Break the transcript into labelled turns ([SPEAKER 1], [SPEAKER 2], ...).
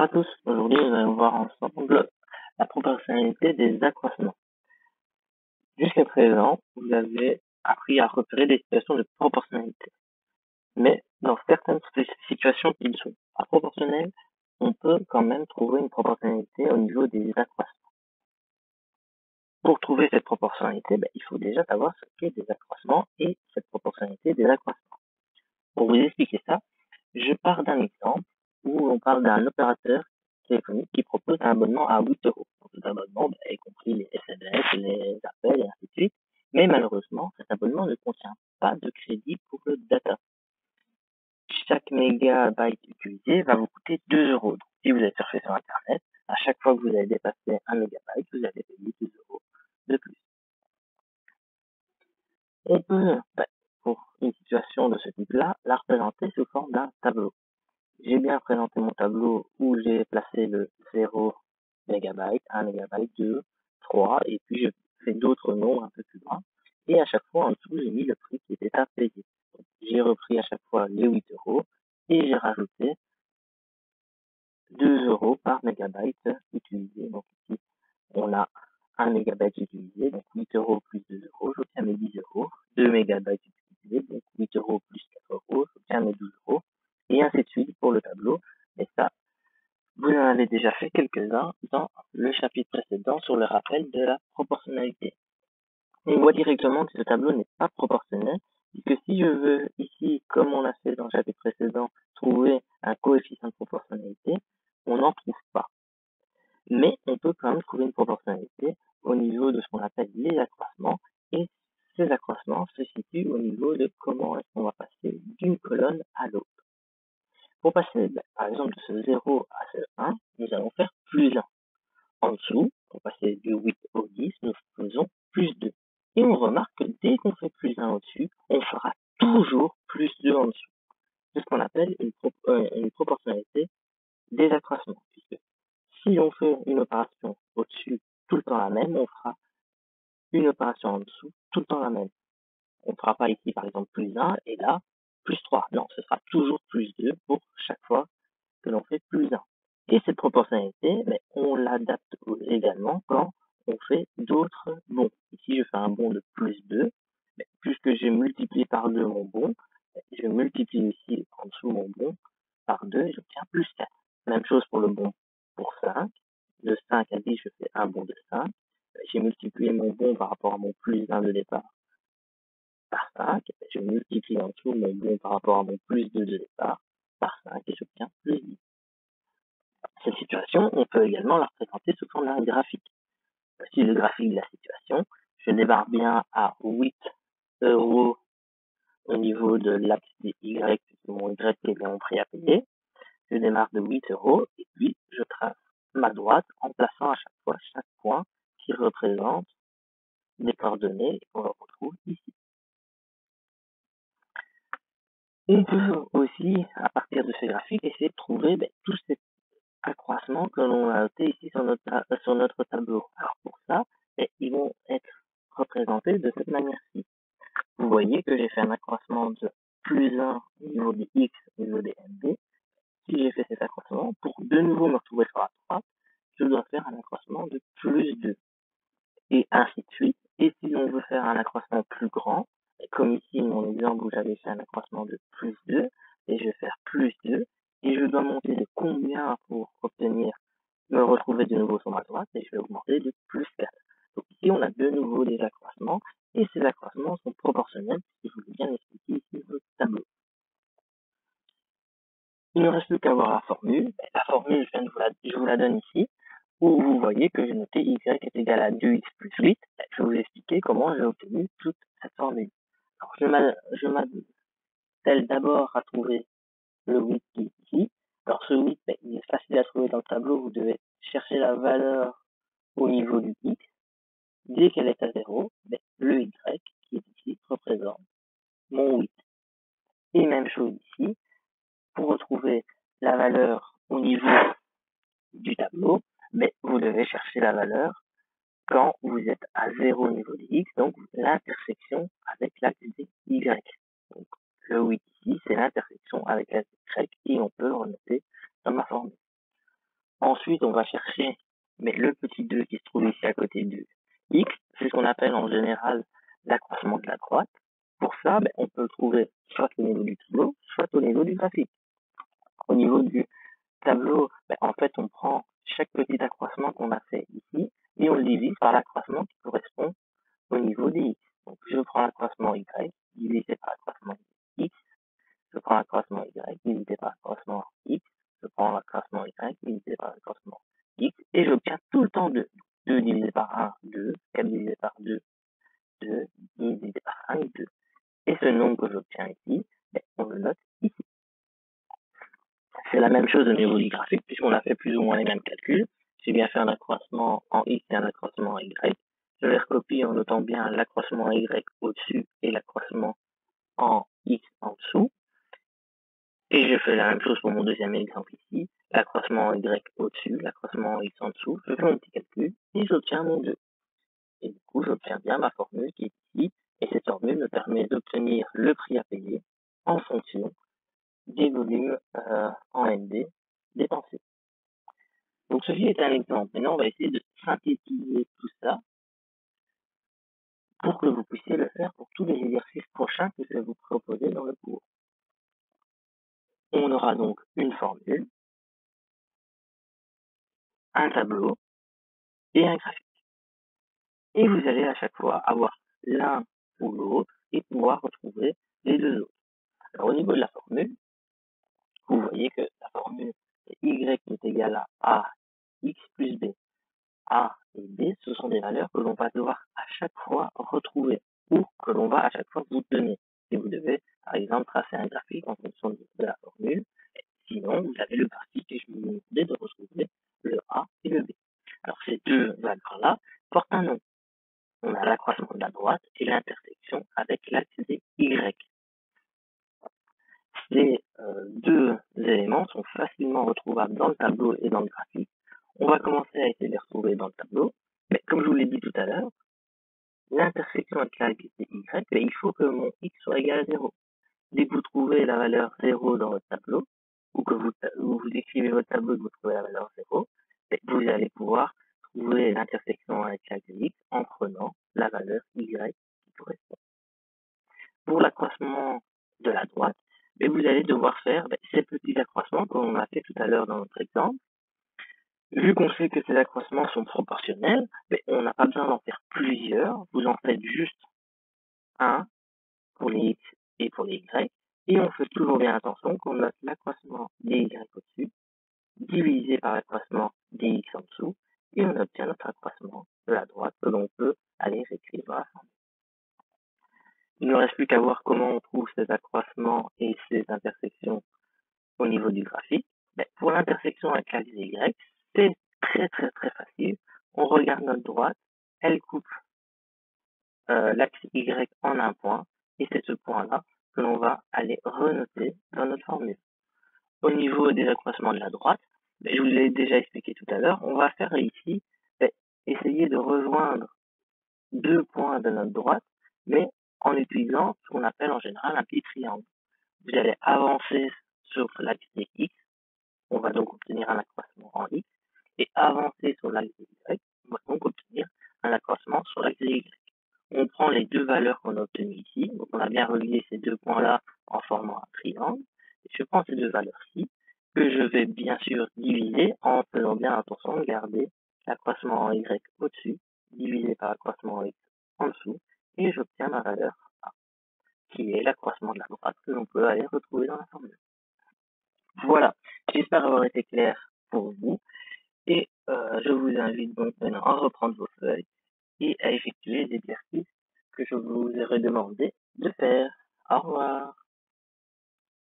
[SPEAKER 1] Bonjour à tous, aujourd'hui nous allons voir ensemble la proportionnalité des accroissements. Jusqu'à présent, vous avez appris à repérer des situations de proportionnalité. Mais dans certaines situations qui ne sont pas proportionnelles, on peut quand même trouver une proportionnalité au niveau des accroissements. Pour trouver cette proportionnalité, il faut déjà savoir ce qu'est des accroissements et cette proportionnalité des accroissements. Pour vous expliquer ça, je pars d'un exemple où on parle d'un opérateur téléphonique qui propose un abonnement à 8 euros. Cet abonnement, y compris les SMS, les appels et ainsi de suite. Mais malheureusement, cet abonnement ne contient pas de crédit pour le data. Chaque mégabyte utilisé va vous coûter 2 euros. Donc, si vous êtes surfé sur Internet, à chaque fois que vous allez dépasser 1 mégabyte, vous allez payer 2 euros de plus. On peut, pour une situation de ce type-là, la représenter sous forme d'un tableau. J'ai bien présenté mon tableau où j'ai placé le 0 mégabyte, 1 mégabyte, 2, 3, et puis je fais d'autres nombres un peu plus loin. Et à chaque fois, en dessous, j'ai mis le prix qui était à payer. J'ai repris à chaque fois les 8 euros et j'ai rajouté 2 euros par mégabyte utilisé. Donc ici, on a 1 mégabyte utilisé, donc 8 euros plus 2 euros, j'obtiens mes 10 euros. 2 mégabytes utilisés, donc 8 euros plus 4 euros, j'obtiens mes 12 euros. Et ainsi de suite pour le tableau. Et ça, vous en avez déjà fait quelques-uns dans le chapitre précédent sur le rappel de la proportionnalité. On voit directement que ce tableau n'est pas proportionnel, puisque si je veux ici, comme on l'a fait dans le chapitre précédent, trouver un coefficient de proportionnalité, on n'en trouve pas. Mais on peut quand même trouver une proportionnalité au niveau de ce qu'on appelle les accroissements, et ces accroissements se situent au niveau de comment est-ce qu'on va passer d'une colonne à l'autre. Pour passer, par exemple, de ce 0 à ce 1, nous allons faire plus 1. En dessous, pour passer du 8 au 10, nous faisons plus 2. Et on remarque que dès qu'on fait plus 1 au-dessus, on fera toujours plus 2 en dessous. C'est ce qu'on appelle une proportionnalité des accroissements. Puisque si on fait une opération au-dessus tout le temps la même, on fera une opération en dessous tout le temps la même. On ne fera pas ici, par exemple, plus 1 et là, plus 3. Non, ce sera toujours plus 2 pour chaque fois que l'on fait plus 1. Et cette proportionnalité, on l'adapte également quand on fait d'autres bons. Ici, je fais un bond de plus 2. Puisque j'ai multiplié par 2 mon bond, je multiplie ici en dessous mon bond par 2 et j'obtiens plus 4. Même chose pour le bond pour 5. De 5 à 10, je fais un bond de 5. J'ai multiplié mon bond par rapport à mon plus 1 de départ par 5. Je multiplie en dessous mon bond par rapport à mon plus 2 de départ par 5 et j'obtiens plus 10. Cette situation, on peut également la représenter sous forme d'un graphique. Voici le graphique de la situation. Je démarre bien à 8 euros au niveau de l'axe des Y, puisque mon Y est bien mon prix à payer. Je démarre de 8 euros et puis je trace ma droite en plaçant à chaque fois chaque point qui représente des coordonnées qu'on retrouve ici. On peut aussi, à partir de ces graphiques, essayer de trouver tous ces accroissements que l'on a notés ici sur notre tableau. Alors pour ça, ils vont être représentés de cette manière-ci. Vous voyez que j'ai fait un accroissement de plus 1 au niveau des X, au niveau des MB. Si j'ai fait cet accroissement, pour de nouveau me retrouver sur la droite, je dois faire un accroissement de plus 2. Et ainsi de suite. Et si on veut faire un accroissement plus grand, comme ici mon exemple où j'avais fait un accroissement de plus 2, et je vais faire plus 2, et je dois monter de combien pour obtenir me retrouver de nouveau sur ma droite, et je vais augmenter de plus 4. Donc ici, on a de nouveau des accroissements, et ces accroissements sont proportionnels, puisque je vous l'ai bien expliqué ici dans le tableau. Il ne reste plus qu'à voir la formule. La formule, je vous la donne ici, où vous voyez que j'ai noté y est égal à 2x plus 8. Je vais vous expliquer comment j'ai obtenu toute cette formule. Alors, je m'attelle d'abord à trouver le 8 qui est ici. Alors, ce 8, il est facile à trouver dans le tableau. Vous devez chercher la valeur au niveau du x. Dès qu'elle est à 0, le y qui est ici représente mon 8. Et même chose ici. Pour retrouver la valeur au niveau du tableau, vous devez chercher la valeur quand vous êtes à 0 au niveau de x, donc l'intersection avec l'axe des y. Donc, le 8 ici, c'est l'intersection avec l'axe y et on peut le renoter dans ma formule. Ensuite, on va chercher le petit 2 qui se trouve ici à côté de x, c'est ce qu'on appelle en général l'accroissement de la droite. Pour ça, on peut le trouver soit au niveau du tableau, soit au niveau du graphique. Au niveau du tableau, en fait, on prend chaque petit accroissement qu'on a fait ici et on le divise par l'accroissement qui correspond au niveau des x. Donc, je prends l'accroissement y divisé par l'accroissement x, je prends l'accroissement y divisé par l'accroissement x, je prends l'accroissement y divisé par l'accroissement x, et j'obtiens tout le temps 2. 2 divisé par 1, 2, 4 divisé par 2, 2, divisé par 1, 2. Et ce nombre que j'obtiens ici, on le note ici. C'est la même chose au niveau du graphique, puisqu'on a fait plus ou moins les mêmes calculs. J'ai bien fait un accroissement en x et un accroissement en y. Je les recopie en notant bien l'accroissement en y au-dessus et l'accroissement en x en dessous. Et je fais la même chose pour mon deuxième exemple ici. L'accroissement en y au-dessus, l'accroissement en x en dessous. Je fais mon petit calcul et j'obtiens mon 2. Et du coup, j'obtiens bien ma formule qui est ici. Et cette formule me permet d'obtenir le prix à payer en fonction des volumes en ND dépensés. Donc ceci est un exemple. Maintenant, on va essayer de synthétiser tout ça pour que vous puissiez le faire pour tous les exercices prochains que je vais vous proposer dans le cours. On aura donc une formule, un tableau et un graphique. Et vous allez à chaque fois avoir l'un ou l'autre et pouvoir retrouver les deux autres. Alors au niveau de la formule, vous voyez que la formule c'est y est égal à a x plus b. A et B, ce sont des valeurs que l'on va devoir à chaque fois retrouver ou que l'on va à chaque fois vous donner. Si vous devez, par exemple, tracer un graphique en fonction de la formule, sinon vous avez le graphique et je vais vous demander de retrouver le A et le B. Alors ces deux valeurs-là portent un nom. On a l'accroissement de la droite et l'intersection avec l'axe des Y. Ces deux éléments sont facilement retrouvables dans le tableau et dans le graphique. On va commencer à essayer de les retrouver dans le tableau, mais comme je vous l'ai dit tout à l'heure, l'intersection avec l'axe des Y, il faut que mon x soit égal à 0. Dès que vous trouvez la valeur 0 dans votre tableau, ou que vous écrivez votre tableau et que vous trouvez la valeur 0, vous allez pouvoir trouver l'intersection avec l'axe des x en prenant la valeur y qui correspond. Pour l'accroissement de la droite, vous allez devoir faire ces petits accroissements qu'on a fait tout à l'heure dans notre exemple. Vu qu'on sait que ces accroissements sont proportionnels, on n'a pas besoin d'en faire plusieurs. Vous en faites juste un pour les x et pour les y. Et on fait toujours bien attention qu'on note l'accroissement des y au-dessus, divisé par l'accroissement des x en dessous, et on obtient notre accroissement de la droite que l'on peut aller réécrire dans la formule. Il ne reste plus qu'à voir comment on trouve ces accroissements et ces intersections au niveau du graphique. Pour l'intersection avec l'axe y, c'est très facile. On regarde notre droite, elle coupe l'axe y en un point, et c'est ce point-là que l'on va aller renoter dans notre formule. Au niveau des accroissements de la droite, je vous l'ai déjà expliqué tout à l'heure, on va faire ici essayer de rejoindre deux points de notre droite, mais en utilisant ce qu'on appelle en général un petit triangle. Vous allez avancer sur l'axe des x, on va donc obtenir un accroissement en x, et avancer sur l'axe des y, on va donc obtenir un accroissement sur l'axe des y. On prend les deux valeurs qu'on a obtenues ici, donc on a bien relié ces deux points-là en formant un triangle, et je prends ces deux valeurs-ci, que je vais bien sûr diviser en faisant bien attention de garder l'accroissement en y au-dessus, divisé par l'accroissement en x en dessous, et j'obtiens ma valeur A, qui est l'accroissement de la droite que l'on peut aller retrouver dans la formule. Voilà, j'espère avoir été clair pour vous, et je vous invite donc maintenant à reprendre vos feuilles et à effectuer les exercices que je vous aurais demandé de faire. Au revoir.